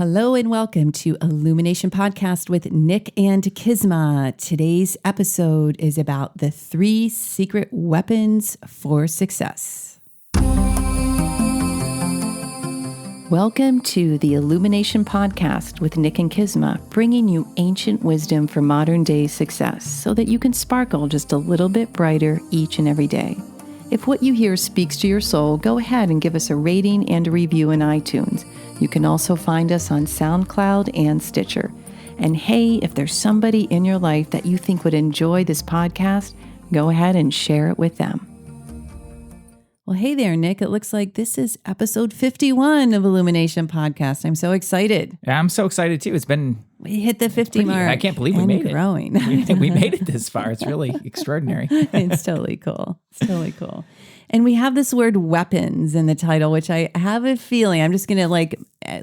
Hello and welcome to Illumination Podcast with Nick and Kizma. Today's episode is about the 3 secret weapons for success. Welcome to the Illumination Podcast with Nick and Kizma, bringing you ancient wisdom for modern day success so that you can sparkle just a little bit brighter each and every day. If what you hear speaks to your soul, go ahead and give us a rating and a review in iTunes. You can also find us on SoundCloud and Stitcher. And hey, if there's somebody in your life that you think would enjoy this podcast, go ahead and share it with them. Well, hey there, Nick. It looks like this is episode 51 of Illumination Podcast. I'm so excited. Yeah, I'm so excited too. We hit the 50 mark. I can't believe we made it. Growing. We made it this far. It's really extraordinary. It's totally cool. And we have this word weapons in the title, which I have a feeling I'm just going to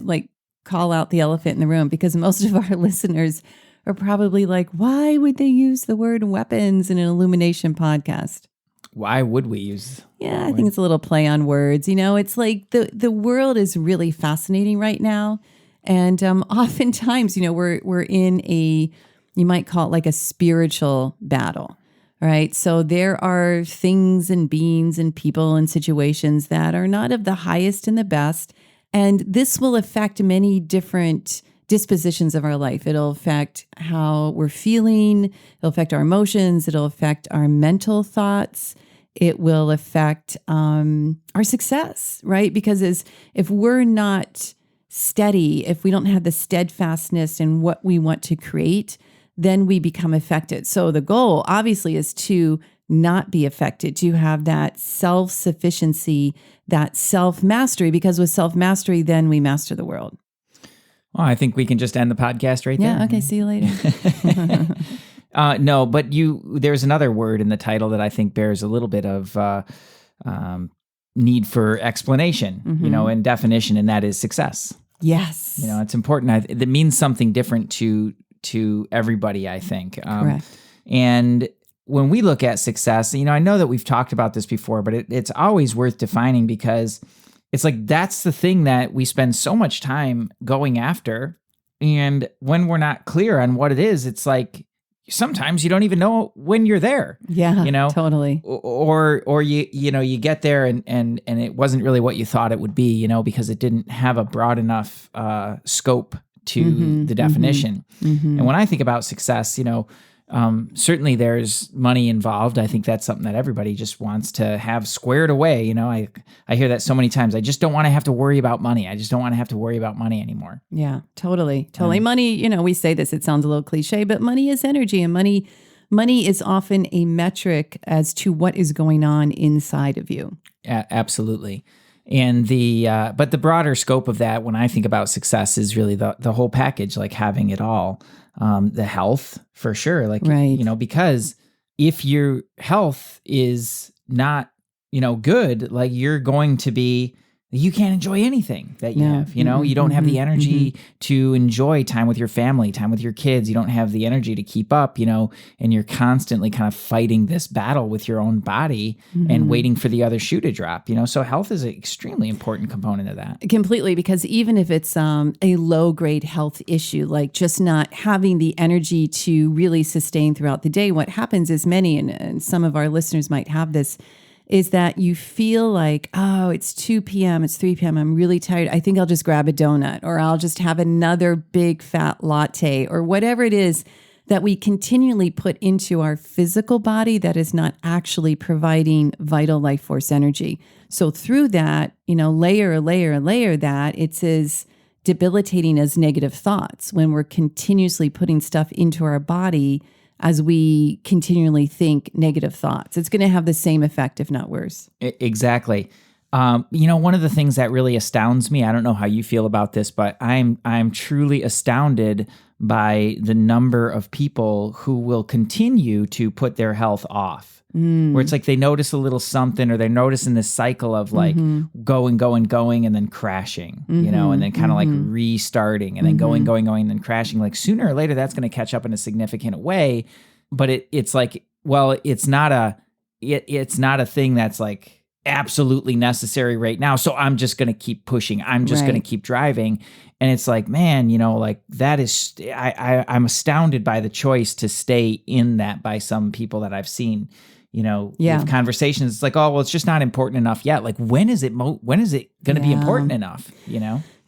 like call out the elephant in the room, because most of our listeners are probably like, why would they use the word weapons in an Illumination podcast? Why would we use? Yeah, I think it's a little play on words. You know, it's like the world is really fascinating right now. And oftentimes, you know, we're in you might call it like a spiritual battle, right? So there are things and beings and people and situations that are not of the highest and the best. And this will affect many different dispositions of our life. It'll affect how we're feeling. It'll affect our emotions. It'll affect our mental thoughts. It will affect our success, right? Because if we're not steady, if we don't have the steadfastness in what we want to create, then we become affected. So the goal obviously is to not be affected, to have that self-sufficiency, that self-mastery, because with self-mastery, then we master the world. Well, I think we can just end the podcast right there. Yeah, okay, see you later. No, but there's another word in the title that I think bears a little bit of need for explanation, and definition, and that is success. Yes. It's important. It means something different to everybody, I think. Correct. And when we look at success, I know that we've talked about this before, but it's always worth defining, because it's like that's the thing that we spend so much time going after. And when we're not clear on what it is, it's like sometimes you don't even know when you're there. Yeah, totally. Or you get there and it wasn't really what you thought it would be, because it didn't have a broad enough scope to the definition. And when I think about success, certainly there's money involved. I think that's something that everybody just wants to have squared away. I hear that so many times. I just don't want to have to worry about money. I just don't want to have to worry about money anymore. Yeah, totally. Money, we say this, it sounds a little cliche, but money is energy, and money is often a metric as to what is going on inside of you. Absolutely. And but the broader scope of that, when I think about success, is really the whole package, like having it all. The health, for sure. right. Because if your health is not, good, like you can't enjoy anything that you have, you don't have the energy to enjoy time with your family, time with your kids. You don't have the energy to keep up, and you're constantly kind of fighting this battle with your own body and waiting for the other shoe to drop, so health is an extremely important component of that. Completely, because even if it's a low grade health issue, like just not having the energy to really sustain throughout the day, what happens is and some of our listeners might have this, is that you feel like, oh, it's 2 p.m., it's 3 p.m., I'm really tired. I think I'll just grab a donut, or I'll just have another big fat latte, or whatever it is that we continually put into our physical body that is not actually providing vital life force energy. So through that, layer that, it's as debilitating as negative thoughts when we're continuously putting stuff into our body. As we continually think negative thoughts, it's going to have the same effect, if not worse. Exactly. One of the things that really astounds me, I don't know how you feel about this, but I'm truly astounded by the number of people who will continue to put their health off. Where it's like they notice a little something, or they're noticing this cycle of like going, and then crashing, and then kind of like restarting, and then going, and then crashing. Like sooner or later, that's going to catch up in a significant way. But it's like, well, it's not a thing that's like absolutely necessary right now. So I'm just going to keep pushing. I'm just going to keep driving. And it's like, man, like that is, I'm astounded by the choice to stay in that by some people that I've seen, with conversations. It's like, oh, well, it's just not important enough yet. Like, when is it going to be important enough?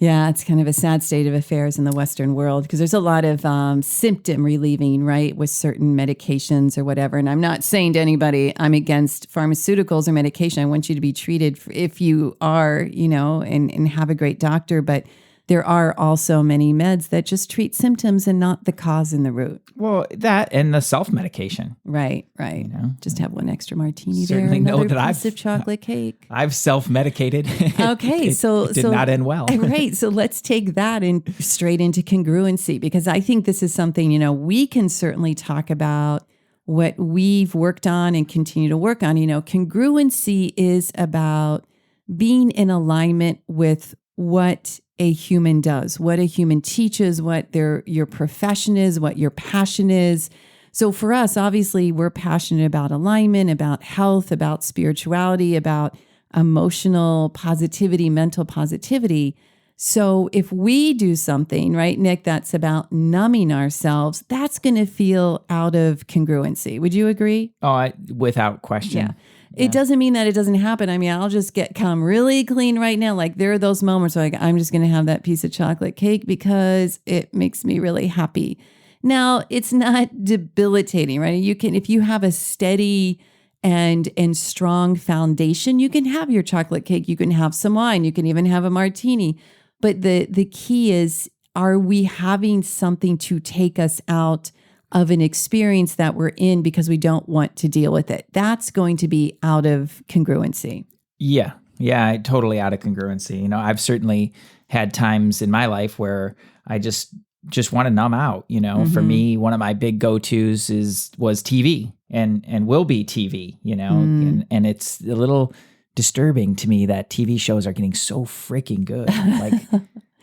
Yeah, it's kind of a sad state of affairs in the Western world because there's a lot of symptom relieving, right, with certain medications or whatever. And I'm not saying to anybody I'm against pharmaceuticals or medication. I want you to be treated if you are, and have a great doctor. But there are also many meds that just treat symptoms and not the cause and the root. Well, that and the self-medication. Right. Just have one extra martini Certainly there, know another that piece of chocolate cake. I've self-medicated. Okay, it did not end well. Right, so let's take that and straight into congruency, because I think this is something, we can certainly talk about what we've worked on and continue to work on. Congruency is about being in alignment with what a human does, what a human teaches, what your profession is, what your passion is. So for us, obviously, we're passionate about alignment, about health, about spirituality, about emotional positivity, mental positivity. So if we do something, right, Nick, that's about numbing ourselves, that's going to feel out of congruency. Would you agree? Oh, without question. Yeah. It doesn't mean that it doesn't happen. I mean, I'll just come really clean right now. Like, there are those moments where I'm just going to have that piece of chocolate cake because it makes me really happy. Now, it's not debilitating, right? You can, if you have a steady and strong foundation, you can have your chocolate cake. You can have some wine. You can even have a martini. But the key is, are we having something to take us out of an experience that we're in because we don't want to deal with it? That's going to be out of congruency. Yeah, totally out of congruency. I've certainly had times in my life where I just want to numb out. For me, one of my big go-tos was TV and will be TV, and it's a little disturbing to me that TV shows are getting so freaking good. Like,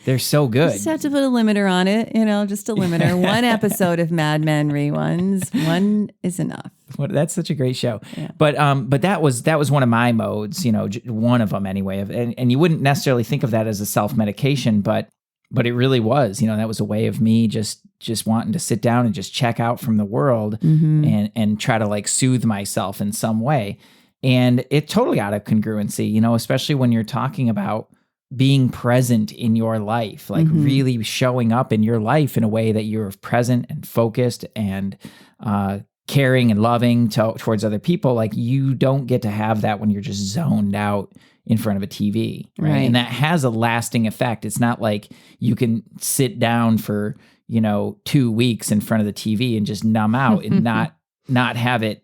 they're so good. Just have to put a limiter on it, just a limiter. One episode of Mad Men reruns. One is enough. Well, that's such a great show. Yeah. But that was one of my modes, one of them anyway. And you wouldn't necessarily think of that as a self-medication, but it really was. That was a way of me just wanting to sit down and just check out from the world and try to like soothe myself in some way. And it's totally out of congruency, especially when you're talking about being present in your life, like really showing up in your life in a way that you're present and focused and caring and loving towards other people. Like, you don't get to have that when you're just zoned out in front of a TV. Right. And that has a lasting effect. It's not like you can sit down for, 2 weeks in front of the TV and just numb out and not have it,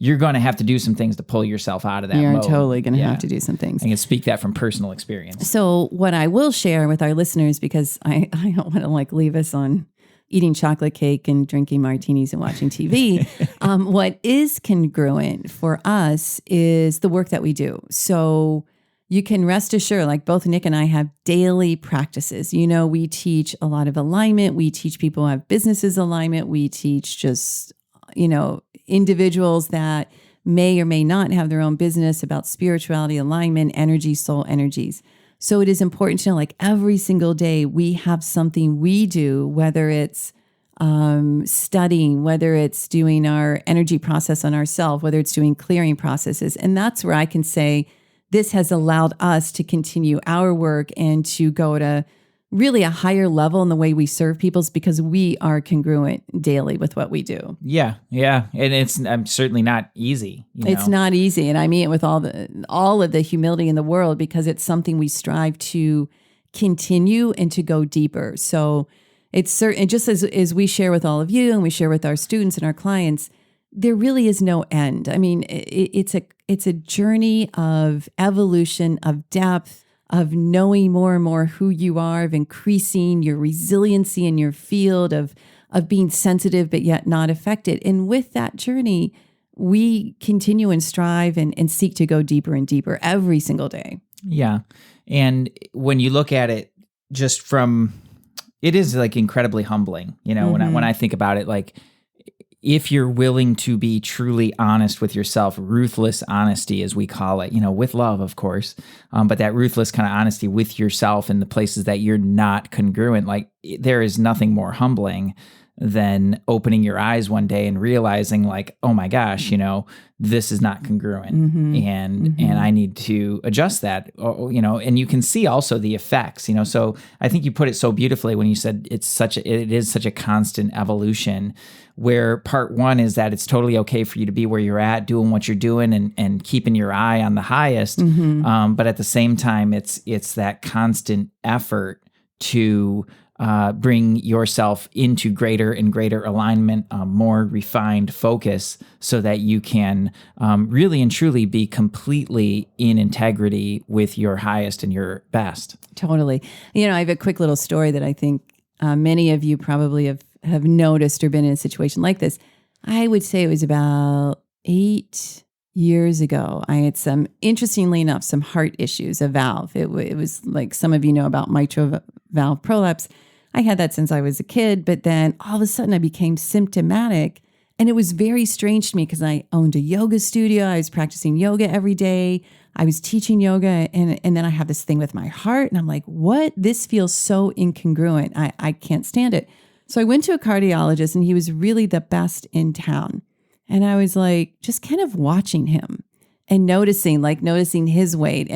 you're going to have to do some things to pull yourself out of that You're mode. totally going to have to do some things. I can speak that from personal experience. So what I will share with our listeners, because I don't want to leave us on eating chocolate cake and drinking martinis and watching TV. What is congruent for us is the work that we do. So you can rest assured, like both Nick and I have daily practices. We teach a lot of alignment. We teach people who have businesses alignment. We teach just, individuals that may or may not have their own business about spirituality, alignment, energy, soul energies. So it is important to know, like, every single day we have something we do, whether it's studying, whether it's doing our energy process on ourselves, whether it's doing clearing processes. And that's where I can say this has allowed us to continue our work and to go to really a higher level in the way we serve people, because we are congruent daily with what we do. Yeah. And it's certainly not easy. It's not easy. And I mean it with all of the humility in the world, because it's something we strive to continue and to go deeper. So it's certain, just as we share with all of you and we share with our students and our clients, there really is no end. I mean, it's a journey of evolution, of depth, of knowing more and more who you are, of increasing your resiliency in your field, of being sensitive but yet not affected. And with that journey, we continue and strive and seek to go deeper and deeper every single day. Yeah. And when you look at it just from, it is like incredibly humbling, when I think about it, like, if you're willing to be truly honest with yourself, ruthless honesty, as we call it, with love, of course, but that ruthless kind of honesty with yourself in the places that you're not congruent, like there is nothing more humbling than opening your eyes one day and realizing like, oh my gosh, this is not congruent, and I need to adjust that, and you can see also the effects, so I think you put it so beautifully when you said it is such a constant evolution, where part one is that it's totally okay for you to be where you're at, doing what you're doing and keeping your eye on the highest. But at the same time, it's that constant effort to bring yourself into greater and greater alignment, more refined focus, so that you can really and truly be completely in integrity with your highest and your best. Totally. I have a quick little story that I think many of you probably have noticed or been in a situation like this. I would say it was about 8 years ago. I had interestingly enough, some heart issues, a valve. It was like some of you know about mitral valve prolapse. I had that since I was a kid, but then all of a sudden I became symptomatic, and it was very strange to me because I owned a yoga studio. I was practicing yoga every day. I was teaching yoga, and then I have this thing with my heart, and I'm like, what? This feels so incongruent. I can't stand it. So I went to a cardiologist, and he was really the best in town. And I was like, just kind of watching him and noticing his weight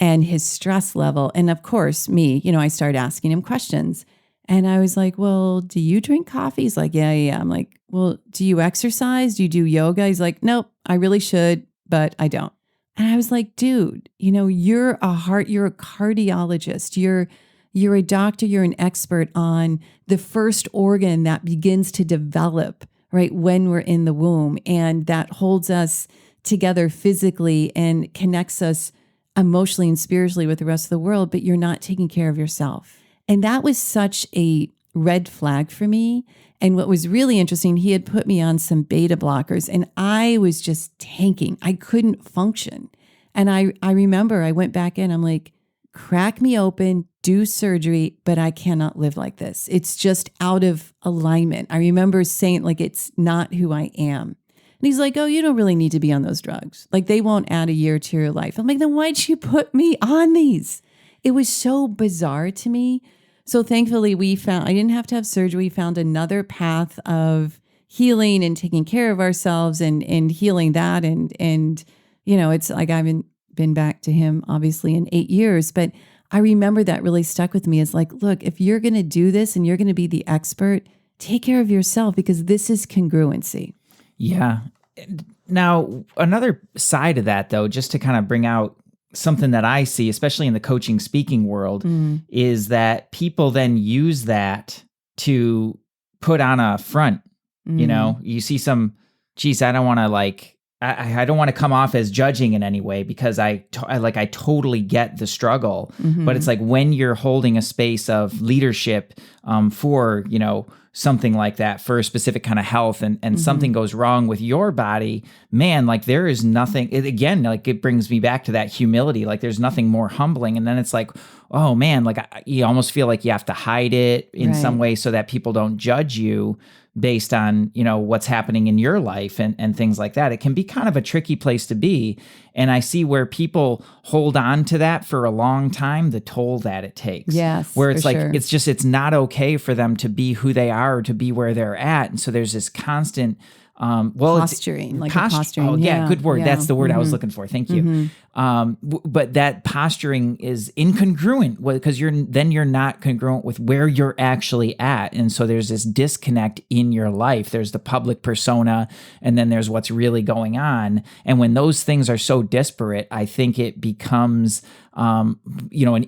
and his stress level. And of course, me, I started asking him questions. And I was like, well, do you drink coffee? He's like, yeah. I'm like, well, do you exercise? Do you do yoga? He's like, nope, I really should, but I don't. And I was like, dude, you're a cardiologist. You're a doctor. You're an expert on the first organ that begins to develop, right, when we're in the womb. And that holds us together physically and connects us emotionally and spiritually with the rest of the world, but you're not taking care of yourself. And that was such a red flag for me. And what was really interesting, he had put me on some beta blockers, and I was just tanking. I couldn't function. And I remember I went back in, I'm like, crack me open, do surgery, but I cannot live like this. It's just out of alignment. I remember saying, like, it's not who I am. And he's like, oh, you don't really need to be on those drugs. Like, they won't add a year to your life. I'm like, then why'd you put me on these? It was so bizarre to me. So thankfully I didn't have to have surgery. We found another path of healing and taking care of ourselves and healing that. And it's like, I haven't been back to him obviously in 8 years, but I remember that really stuck with me. It's like, look, if you're going to do this and you're going to be the expert, take care of yourself, because this is congruency. Yeah. Now, another side of that, though, just to kind of bring out something that I see, especially in the coaching speaking world, is that people then use that to put on a front. You see some, geez, I don't want to I don't want to come off as judging in any way, because I totally get the struggle. But it's like when you're holding a space of leadership for, something like that, for a specific kind of health, and something goes wrong with your body, man, like there is nothing, it brings me back to that humility. Like there's nothing more humbling. And then it's like, oh man, like you almost feel like you have to hide it in some way so that people don't judge you based on, what's happening in your life and things like that. It can be kind of a tricky place to be. And I see where people hold on to that for a long time, the toll that it takes. Yes. Where it's like, sure. it's not okay for them to be who they are or to be where they're at. And so there's this constant, posturing, posturing. Oh, yeah, good word. Yeah. That's the word I was looking for. Thank you. But that posturing is incongruent because you're not congruent with where you're actually at. And so there's this disconnect in your life. There's the public persona, and then there's what's really going on. And when those things are so disparate, I think it becomes an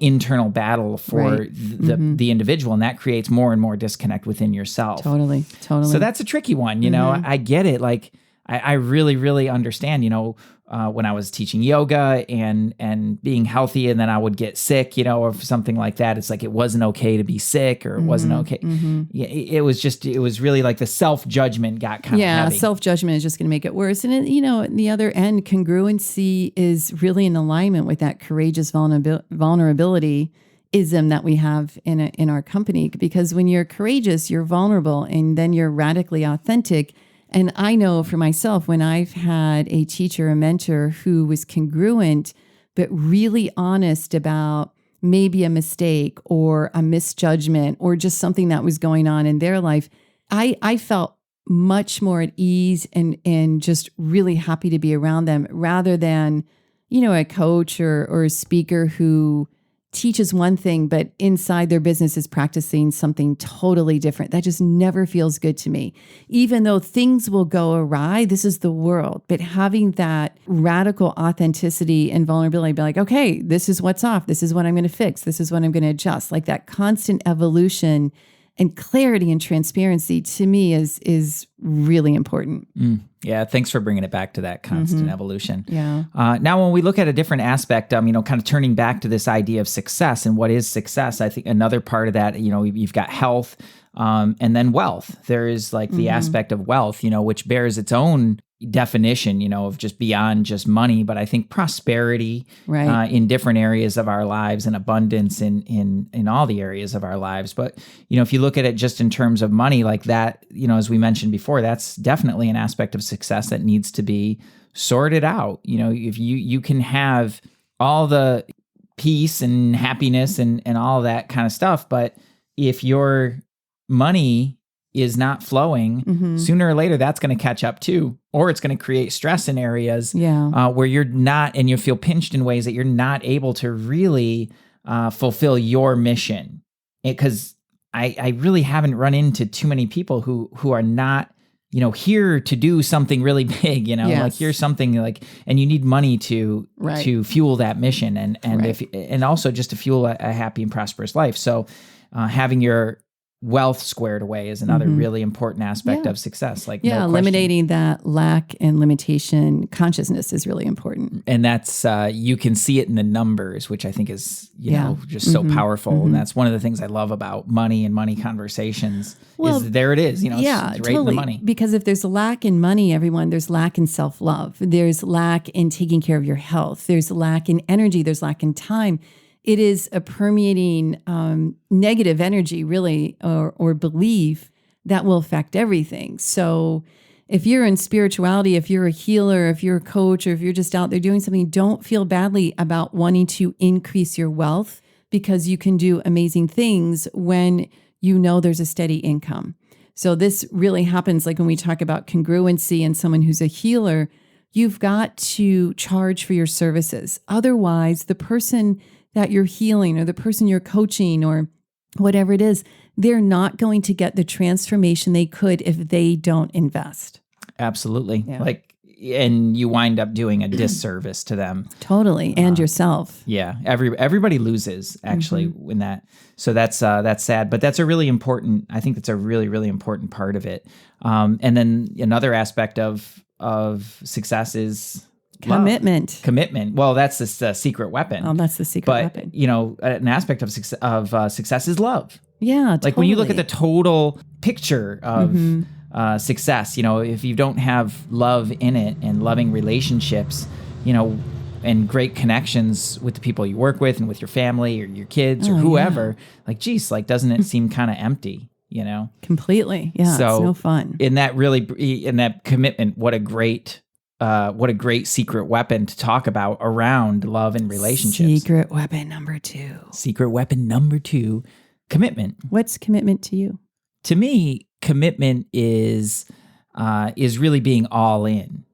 internal battle for the individual, and that creates more and more disconnect within yourself. Totally. So that's a tricky one. I get it. Like I really, really understand, when I was teaching yoga and being healthy, and then I would get sick, or something like that. It's like, it wasn't okay to be sick, or it wasn't okay. Yeah, it was really like the self-judgment got kind of heavy. Self-judgment is just going to make it worse. And, at the other end, congruency is really in alignment with that courageous vulnerability ism that we have in our company, because when you're courageous, you're vulnerable, and then you're radically authentic. And I know for myself, when I've had a teacher, a mentor who was congruent, but really honest about maybe a mistake or a misjudgment or just something that was going on in their life, I felt much more at ease and just really happy to be around them, rather than, a coach or a speaker who teaches one thing, but inside their business is practicing something totally different. That just never feels good to me. Even though things will go awry, this is the world. But having that radical authenticity and vulnerability, be like, okay, this is what's off. This is what I'm going to fix. This is what I'm going to adjust. Like that constant evolution and clarity and transparency, to me, is really important. Yeah, thanks for bringing it back to that constant evolution. Yeah. Now, when we look at a different aspect, kind of turning back to this idea of success and what is success, I think another part of that, you've got health, and then wealth. There is like the aspect of wealth, which bears its own definition, of just beyond just money, but I think prosperity, Right. In different areas of our lives, and abundance in all the areas of our lives. But, if you look at it just in terms of money like that, as we mentioned before, that's definitely an aspect of success that needs to be sorted out. If you can have all the peace and happiness and all that kind of stuff, but if your money is not flowing, sooner or later that's going to catch up too, or it's going to create stress in areas where you're not, and you feel pinched in ways that you're not able to really fulfill your mission. Because I really haven't run into too many people who are not, here to do something really big, Yes. like here's something like, and you need money to fuel that mission, and Right. and also just to fuel a happy and prosperous life. So having your wealth squared away is another really important aspect of success. Like, no question. Eliminating that lack and limitation consciousness is really important. And that's, you can see it in the numbers, which I think is, just so powerful. And that's one of the things I love about money and money conversations is there it is, it's right in totally. the money. Because if there's lack in money, everyone, there's lack in self-love. There's lack in taking care of your health. There's lack in energy. There's lack in time. It is a permeating negative energy, really, or belief that will affect everything. So if you're in spirituality, if you're a healer, if you're a coach, or if you're just out there doing something, don't feel badly about wanting to increase your wealth, because you can do amazing things when there's a steady income. So this really happens like when we talk about congruency and someone who's a healer, you've got to charge for your services. Otherwise, the person that you're healing or the person you're coaching or whatever it is, they're not going to get the transformation they could if they don't invest. Absolutely. Yeah. And you wind up doing a disservice to them. Totally. And yourself. Yeah. Everybody loses actually in that. So that's sad, but that's a really important, I think that's a really, really important part of it. And then another aspect of success is commitment. Commitment. Well, that's the secret weapon. Oh, that's the secret weapon. An aspect of success is love. Yeah, Like totally. when you look at the total picture of success, if you don't have love in it and loving relationships, and great connections with the people you work with and with your family or your kids or whoever, doesn't it seem kind of empty? Completely. Yeah, So it's no fun. in that commitment, what a great secret weapon to talk about around love and relationships. Secret weapon number 2. Secret weapon number 2, commitment. What's commitment to you? To me, commitment is really being all in.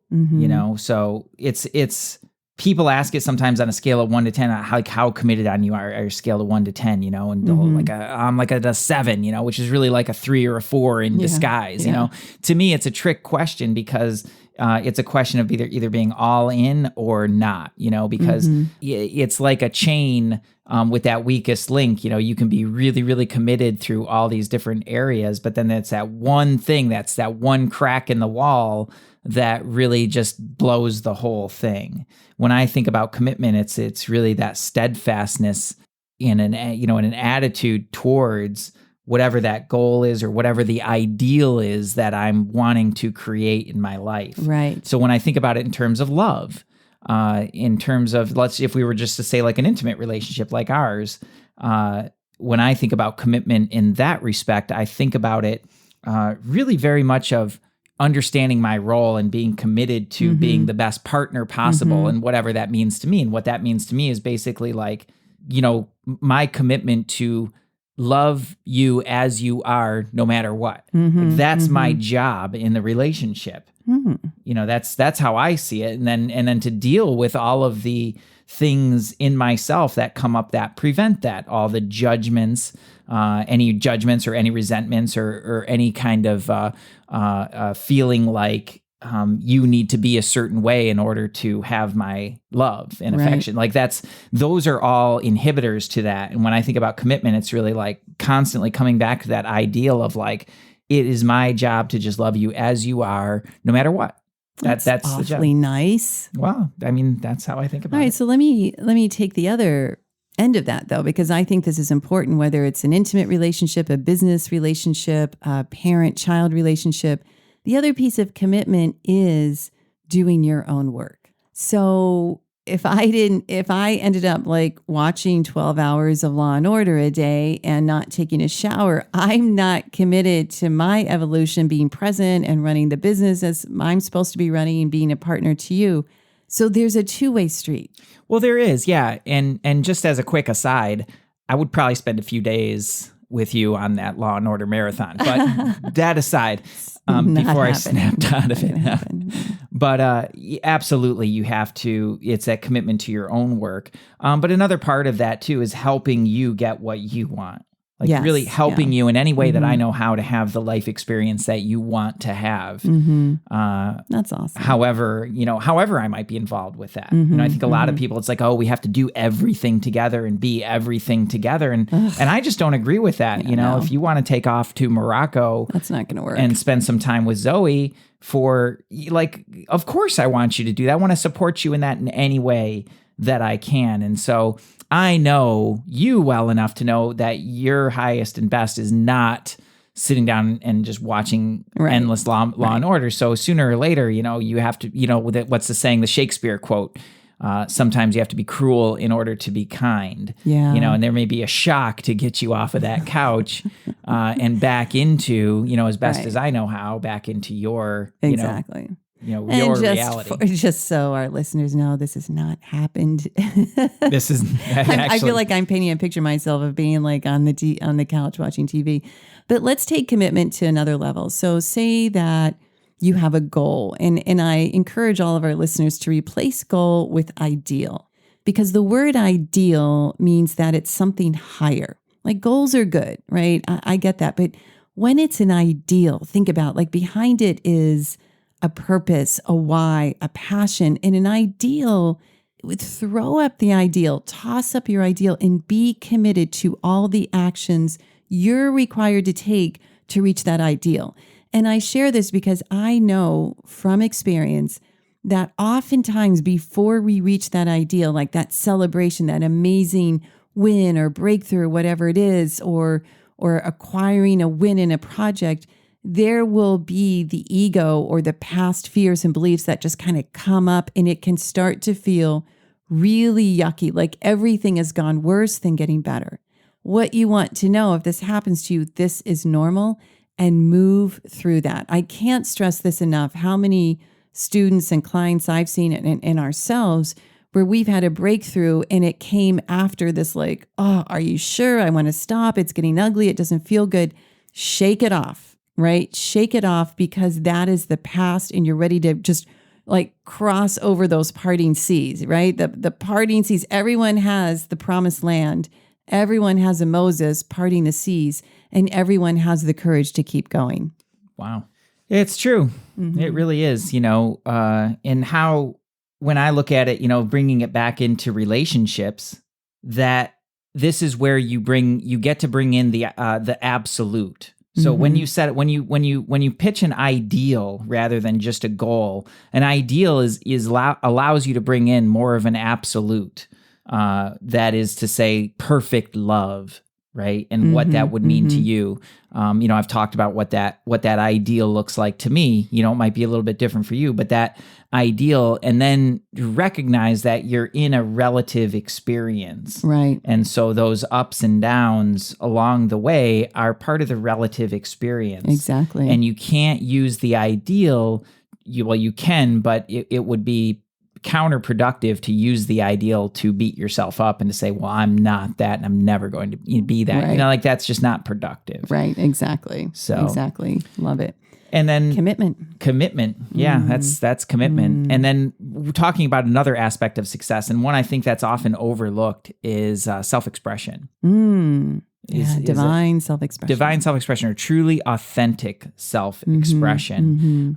So it's people ask it sometimes on a scale of 1 to 10, how committed on you are, or a scale of 1 to 10, and I'm like a 7, which is really like a 3 or a 4 in disguise. To me, it's a trick question because it's a question of either being all in or not, because it's like a chain with that weakest link. You can be really, really committed through all these different areas, but then it's that one thing, that's that one crack in the wall that really just blows the whole thing. When I think about commitment, it's really that steadfastness in an attitude towards whatever that goal is or whatever the ideal is that I'm wanting to create in my life. Right. So when I think about it in terms of love, in terms of if we were just to say like an intimate relationship like ours, when I think about commitment in that respect, I think about it really very much of understanding my role and being committed to being the best partner possible and whatever that means to me. And what that means to me is basically like, my commitment to love you as you are, no matter what. Like, that's my job in the relationship. That's how I see it. And then to deal with all of the things in myself that come up that prevent that, all the judgments, any judgments or any resentments or any kind of feeling like you need to be a certain way in order to have my love and affection. Like those are all inhibitors to that. And when I think about commitment, it's really like constantly coming back to that ideal of like, it is my job to just love you as you are, no matter what. That's awfully nice. Well, I mean, that's how I think about it. All right, so let me take the other end of that though, because I think this is important, whether it's an intimate relationship, a business relationship, a parent-child relationship. The other piece of commitment is doing your own work. So if I ended up like watching 12 hours of Law and Order a day and not taking a shower, I'm not committed to my evolution being present and running the business as I'm supposed to be running and being a partner to you. So there's a two-way street. Well, there is, yeah. And just as a quick aside, I would probably spend a few days with you on that Law and Order marathon. But that aside, before I snapped out of it. But absolutely, you have to, it's that commitment to your own work. But another part of that too is helping you get what you want. Like really helping you in any way that I know how to have the life experience that you want to have. That's awesome. However I might be involved with that. I think a lot of people, it's like, oh, we have to do everything together and be everything together. And I just don't agree with that. No. If you want to take off to Morocco, that's not going to work. And spend some time with Zoe for like, of course I want you to do that. I want to support you in that in any way that I can. And so I know you well enough to know that your highest and best is not sitting down and just watching endless Law and Order. So sooner or later, you have to, what's the saying, the Shakespeare quote, sometimes you have to be cruel in order to be kind. Yeah. And there may be a shock to get you off of that couch and back into, as best as I know how, back into your, exactly. Your and reality. Just so our listeners know, this has not happened. This is actually, I feel like I'm painting a picture of myself of being like on the couch watching TV. But let's take commitment to another level. So say that you have a goal, and I encourage all of our listeners to replace goal with ideal, because the word ideal means that it's something higher. Like goals are good, right? I get that. But when it's an ideal, think about like behind it is a purpose, a why, a passion, and an ideal. Throw up the ideal, toss up your ideal, and be committed to all the actions you're required to take to reach that ideal. And I share this because I know from experience that oftentimes before we reach that ideal, like that celebration, that amazing win or breakthrough, whatever it is, or acquiring a win in a project, there will be the ego or the past fears and beliefs that just kind of come up, and it can start to feel really yucky, like everything has gone worse than getting better. What you want to know, if this happens to you, this is normal, and move through that. I can't stress this enough, how many students and clients I've seen and ourselves where we've had a breakthrough and it came after this like, oh, are you sure? I want to stop. It's getting ugly. It doesn't feel good. Shake it off. Right? Shake it off, because that is the past and you're ready to just like cross over those parting seas, right? The parting seas, everyone has the promised land. Everyone has a Moses parting the seas, and everyone has the courage to keep going. Wow. It's true. It really is, and how, when I look at it, bringing it back into relationships, that this is where you get to bring in the absolute. So when you set it, when you pitch an ideal rather than just a goal, an ideal allows you to bring in more of an absolute. That is to say, perfect love, right? And what that would mean to you. I've talked about what that ideal looks like to me. It might be a little bit different for you, but that ideal, and then recognize that you're in a relative experience. Right. And so those ups and downs along the way are part of the relative experience. Exactly. And you can't use the ideal. You can, but it would be counterproductive to use the ideal to beat yourself up and to say, well, I'm not that and I'm never going to be that. Right. That's just not productive. Right. Exactly. So exactly. Love it. And then Commitment. Yeah, that's commitment. And then we're talking about another aspect of success, and one I think that's often overlooked is self-expression. Divine self-expression. Divine self-expression, or truly authentic self-expression.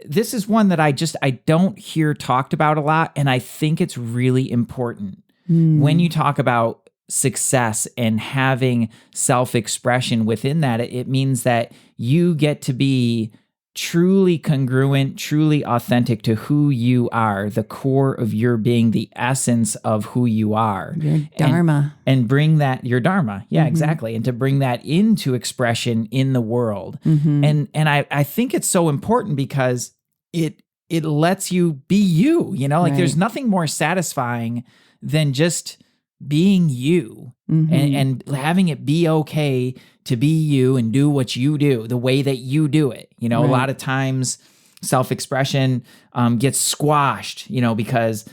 This is one that I don't hear talked about a lot, and I think it's really important. When you talk about success and having self-expression within that, it means that you get to be truly congruent, truly authentic to who you are, the core of your being, the essence of who you are. Your dharma. And bring that, your dharma. Yeah, exactly. And to bring that into expression in the world. And I think it's so important because it lets you be you, there's nothing more satisfying than just being you and having it be okay to be you and do what you do the way that you do it. A lot of times self-expression gets squashed, because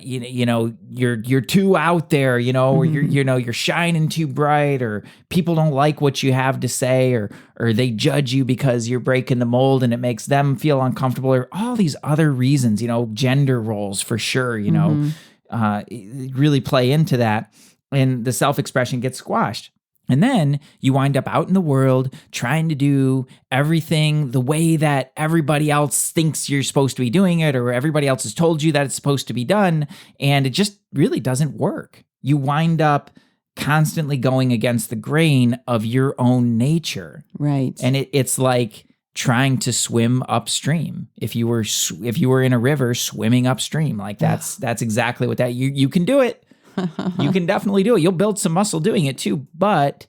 you're too out there, or you're shining too bright, or people don't like what you have to say, or they judge you because you're breaking the mold and it makes them feel uncomfortable, or all these other reasons, gender roles for sure, really play into that, and the self-expression gets squashed. And then you wind up out in the world trying to do everything the way that everybody else thinks you're supposed to be doing it, or everybody else has told you that it's supposed to be done, and it just really doesn't work. You wind up constantly going against the grain of your own nature. Right. And it's like trying to swim upstream. If you were in a river swimming upstream, that's exactly what that you can do it. You can definitely do it. You'll build some muscle doing it too, but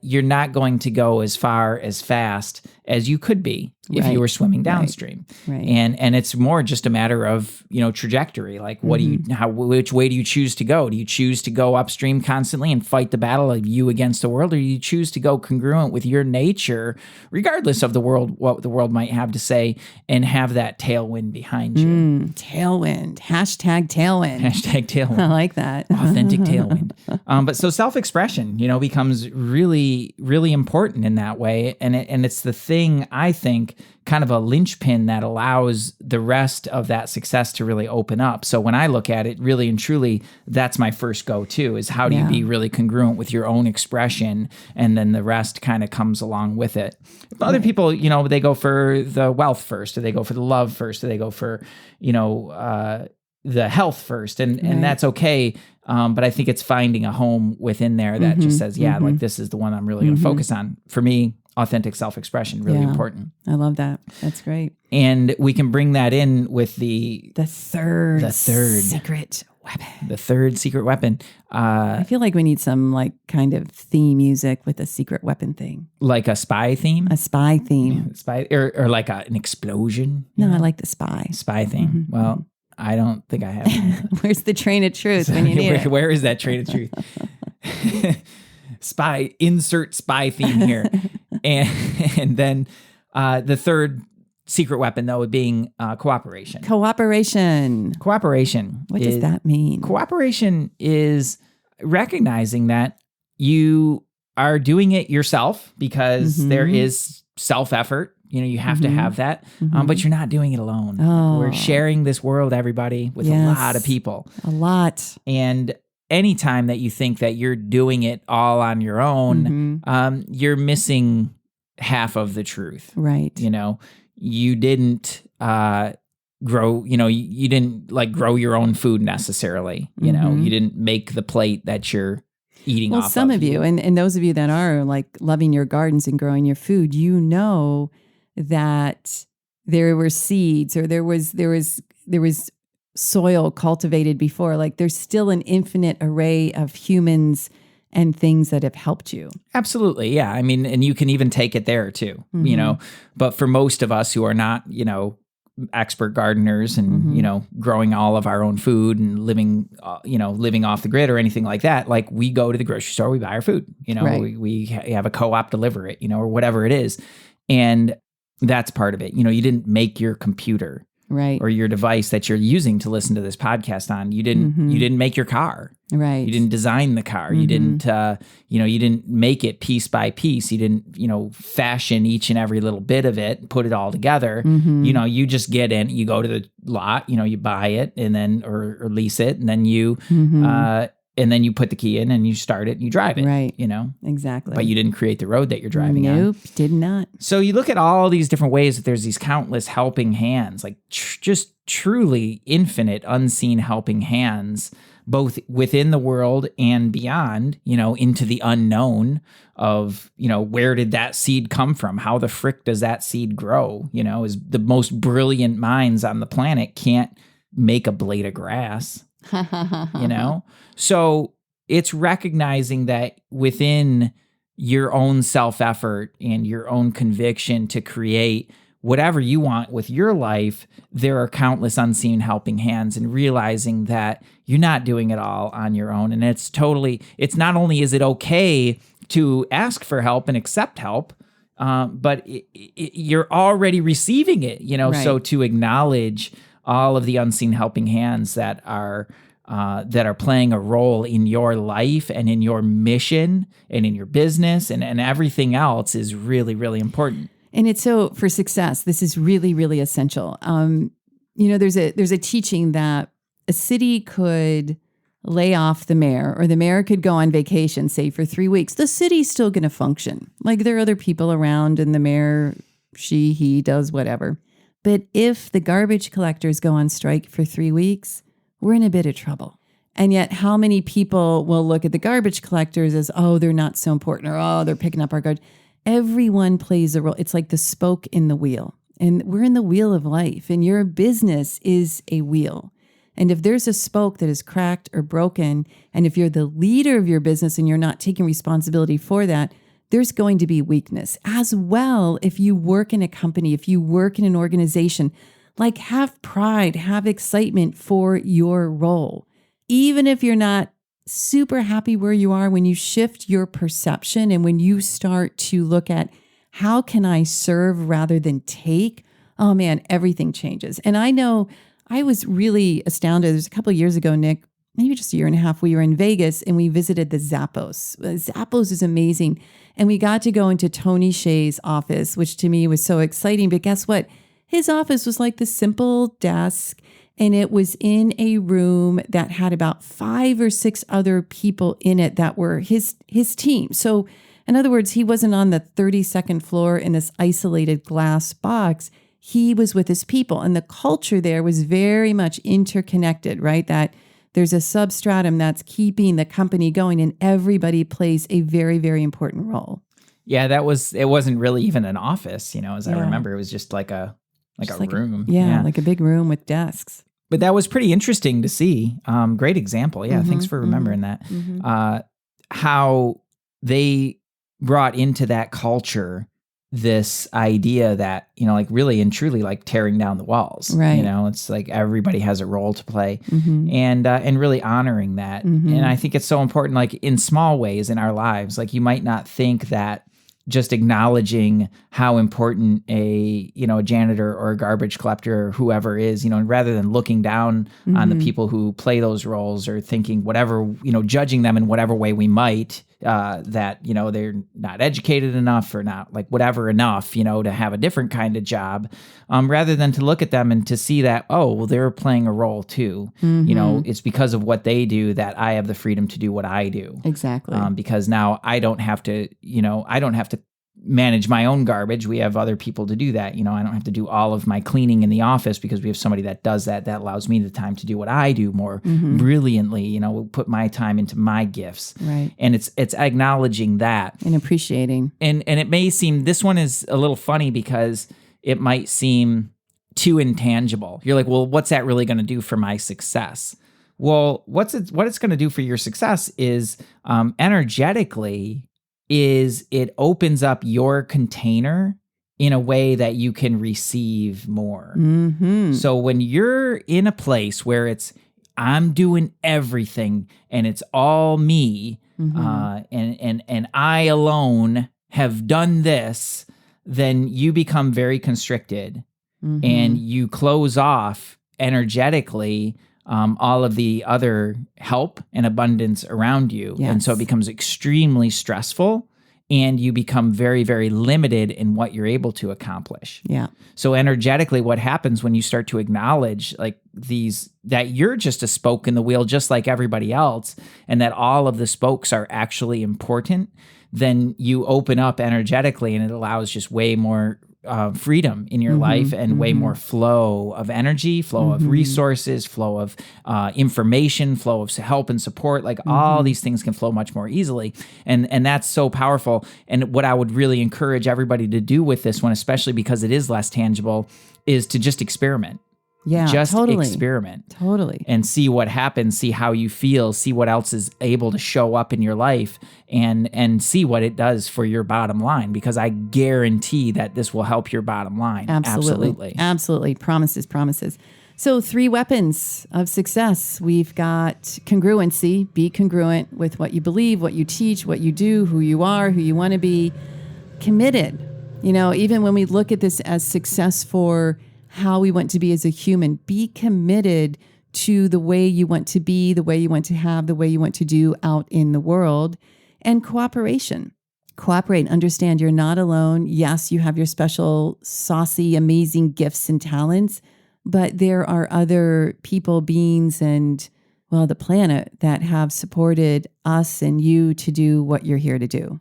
you're not going to go as far as fast as you could be if you were swimming downstream. Right. And it's more just a matter of, trajectory. Like which way do you choose to go? Do you choose to go upstream constantly and fight the battle of you against the world? Or do you choose to go congruent with your nature, regardless of what the world might have to say, and have that tailwind behind you? Tailwind. #tailwind. #tailwind. I like that. Authentic tailwind. But so self-expression, becomes really, really important in that way. And it's the thing, I think, kind of a linchpin that allows the rest of that success to really open up. So when I look at it, really and truly, that's my first go-to, is how do you be really congruent with your own expression, and then the rest kind of comes along with it. Other people, they go for the wealth first, or they go for the love first, or they go for, the health first, and that's okay. But I think it's finding a home within there that just says, like, this is the one I'm really going to focus on. For me, authentic self-expression, really important. I love that. That's great. And we can bring that in with the third secret weapon. The third secret weapon. I feel like we need some kind of theme music with a secret weapon thing. Like a spy theme? A spy theme. Yeah, spy, or like an explosion? No, I like the spy. Spy theme. Well, I don't think I have. Where's the train of truth when you need it? Where is that train of truth? Insert spy theme here. And then the third secret weapon, though, being cooperation. Cooperation. What does that mean? Cooperation is recognizing that you are doing it yourself, because there is self-effort. You have to have that, but you're not doing it alone. Oh. We're sharing this world, everybody, with a lot of people. A lot. And anytime that you think that you're doing it all on your own, you're missing half of the truth. Right. You didn't grow, you didn't grow your own food necessarily. You didn't make the plate that you're eating off of. Well, some of you, and those of you that are loving your gardens and growing your food, that there were seeds, or there was soil cultivated before. There's still an infinite array of humans and things that have helped you. Absolutely. Yeah. I mean, and you can even take it there too, but for most of us who are not, expert gardeners and, growing all of our own food and living off the grid or anything like that, like we go to the grocery store, we buy our food, Right. we have a co-op deliver it, or whatever it is. And that's part of it. You didn't make your computer Right. or your device that you're using to listen to this podcast on. You didn't make your car. Right. You didn't design the car. You didn't, you didn't make it piece by piece. You didn't, fashion each and every little bit of it, put it all together. You just get in, you go to the lot, you buy it and then, or lease it. And then you put the key in and you start it and you drive it. Right. Exactly. Exactly. But you didn't create the road that you're driving on. Nope, did not. So you look at all these different ways that there's these countless helping hands, like just truly infinite unseen helping hands, both within the world and beyond, into the unknown of, where did that seed come from? How the frick does that seed grow? Is the most brilliant minds on the planet can't make a blade of grass, So it's recognizing that within your own self-effort and your own conviction to create whatever you want with your life, there are countless unseen helping hands, and realizing that you're not doing it all on your own. And it's not only is it okay to ask for help and accept help, but you're already receiving it, Right. So to acknowledge all of the unseen helping hands that are playing a role in your life and in your mission and in your business and everything else is really, really important. And it's so, for success, this is really, really essential. There's a teaching that a city could lay off the mayor, or the mayor could go on vacation, say for 3 weeks. The city's still going to function. Like, there are other people around and the mayor, he does whatever. But if the garbage collectors go on strike for 3 weeks, we're in a bit of trouble. And yet, how many people will look at the garbage collectors as, oh, they're not so important, or, oh, they're picking up our garbage. Everyone plays a role. It's like the spoke in the wheel. And we're in the wheel of life. And your business is a wheel. And if there's a spoke that is cracked or broken, and if you're the leader of your business and you're not taking responsibility for that, there's going to be weakness. As well, if you work in a company, if you work in an organization, like, have pride, have excitement for your role. Even if you're not super happy where you are, when you shift your perception and when you start to look at how can I serve rather than take, oh man, everything changes. And I know I was really astounded. There's a couple of years ago, Nick, maybe just a year and a half, we were in Vegas and we visited the Zappos. Zappos is amazing. And we got to go into Tony Hsieh's office, which to me was so exciting. But guess what? His office was like the simple desk, and it was in a room that had about 5 or 6 other people in it that were his team. So in other words, he wasn't on the 32nd floor in this isolated glass box. He was with his people, and the culture there was very much interconnected, right? That there's a substratum that's keeping the company going, and everybody plays a very, very important role. Yeah, it wasn't really even an office, as I remember. It was just like a room. Yeah, like a big room with desks. But that was pretty interesting to see. Great example. Yeah, thanks for remembering that. How they brought into that culture this idea that, like really and truly like tearing down the walls. Right. It's like everybody has a role to play, and really honoring that. And I think it's so important, like in small ways in our lives. Like, you might not think that just acknowledging how important a janitor or a garbage collector or whoever is, and rather than looking down on the people who play those roles or thinking whatever, judging them in whatever way we might, that, they're not educated enough or not like whatever enough, to have a different kind of job, rather than to look at them and to see that, oh, well, they're playing a role too. It's because of what they do that I have the freedom to do what I do. Exactly. Because now I don't have to manage my own garbage. We have other people to do that. I don't have to do all of my cleaning in the office because we have somebody that does that. That allows me the time to do what I do more brilliantly, put my time into my gifts. Right. And it's acknowledging that. And appreciating. And it may seem, this one is a little funny because it might seem too intangible. You're like, well, what's that really going to do for my success? Well, what it's going to do for your success is energetically is it opens up your container in a way that you can receive more. Mm-hmm. So when you're in a place where I'm doing everything and it's all me, and I alone have done this, then you become very constricted and you close off energetically all of the other help and abundance around you. Yes. And so it becomes extremely stressful and you become very, very limited in what you're able to accomplish. Yeah. So energetically, what happens when you start to acknowledge like that you're just a spoke in the wheel, just like everybody else, and that all of the spokes are actually important, then you open up energetically and it allows just way more freedom in your life and way more flow of energy, flow of resources, flow of information, flow of help and support. Like all these things can flow much more easily. And that's so powerful. And what I would really encourage everybody to do with this one, especially because it is less tangible, is to just experiment. Yeah, Just totally. experiment. Totally. And see what happens, see how you feel, see what else is able to show up in your life and see what it does for your bottom line, because I guarantee that this will help your bottom line. Absolutely. Absolutely. Promises. So 3 weapons of success. We've got congruency, be congruent with what you believe, what you teach, what you do, who you are, who you want to be. Committed. Even when we look at this as success for how we want to be as a human, be committed to the way you want to be, the way you want to have, the way you want to do out in the world. And cooperation. Cooperate. Understand you're not alone. Yes, you have your special, saucy, amazing gifts and talents, but there are other people, beings, and, well, the planet that have supported us and you to do what you're here to do.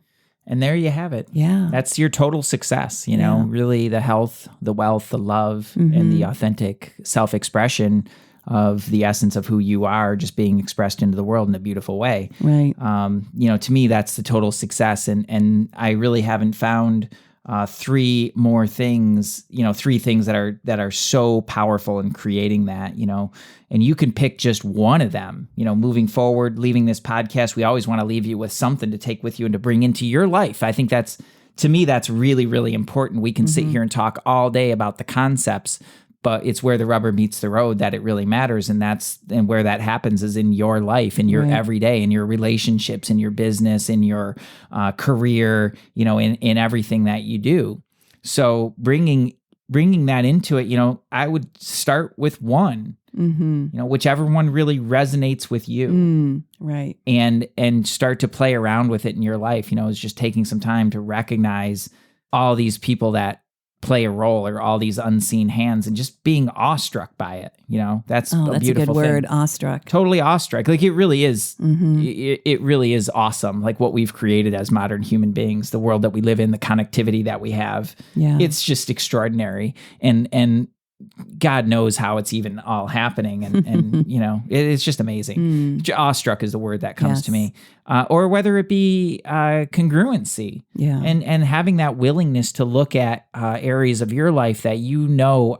And there you have it. Yeah. That's your total success, really the health, the wealth, the love, and the authentic self-expression of the essence of who you are just being expressed into the world in a beautiful way. Right. To me, that's the total success. And I really haven't found 3 more things, 3 things that are so powerful in creating that, and you can pick just one of them, moving forward, leaving this podcast. We always want to leave you with something to take with you and to bring into your life. I think to me, that's really, really important. We can sit here and talk all day about the concepts, but it's where the rubber meets the road that it really matters. And where that happens is in your life, in your everyday, in your relationships, in your business, in your career, in everything that you do. So bringing that into it, I would start with one, whichever one really resonates with you. Right. And start to play around with it in your life. It's just taking some time to recognize all these people that play a role or all these unseen hands and just being awestruck by it. That's a beautiful good word, thing. Awestruck. Totally awestruck. Like it really is, it really is awesome. Like what we've created as modern human beings, the world that we live in, the connectivity that we have, it's just extraordinary. And God knows how it's even all happening. And it's just amazing. Awestruck is the word that comes to me. Or whether it be congruency. Yeah. And having that willingness to look at areas of your life that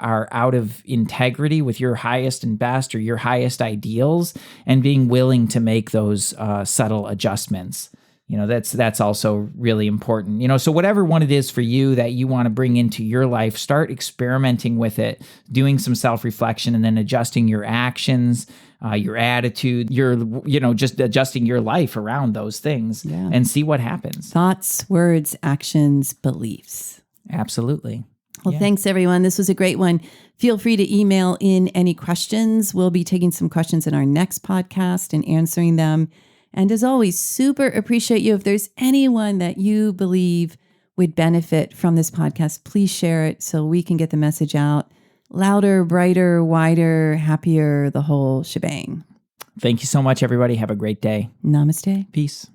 are out of integrity with your highest and best or your highest ideals, and being willing to make those subtle adjustments. That's also really important. So whatever one it is for you that you want to bring into your life, start experimenting with it, doing some self-reflection, and then adjusting your actions, your attitude, just adjusting your life around those things and see what happens. Thoughts, words, actions, beliefs. Absolutely. Well, thanks everyone. This was a great one. Feel free to email in any questions. We'll be taking some questions in our next podcast and answering them. And as always, super appreciate you. If there's anyone that you believe would benefit from this podcast, please share it so we can get the message out louder, brighter, wider, happier, the whole shebang. Thank you so much, everybody. Have a great day. Namaste. Peace.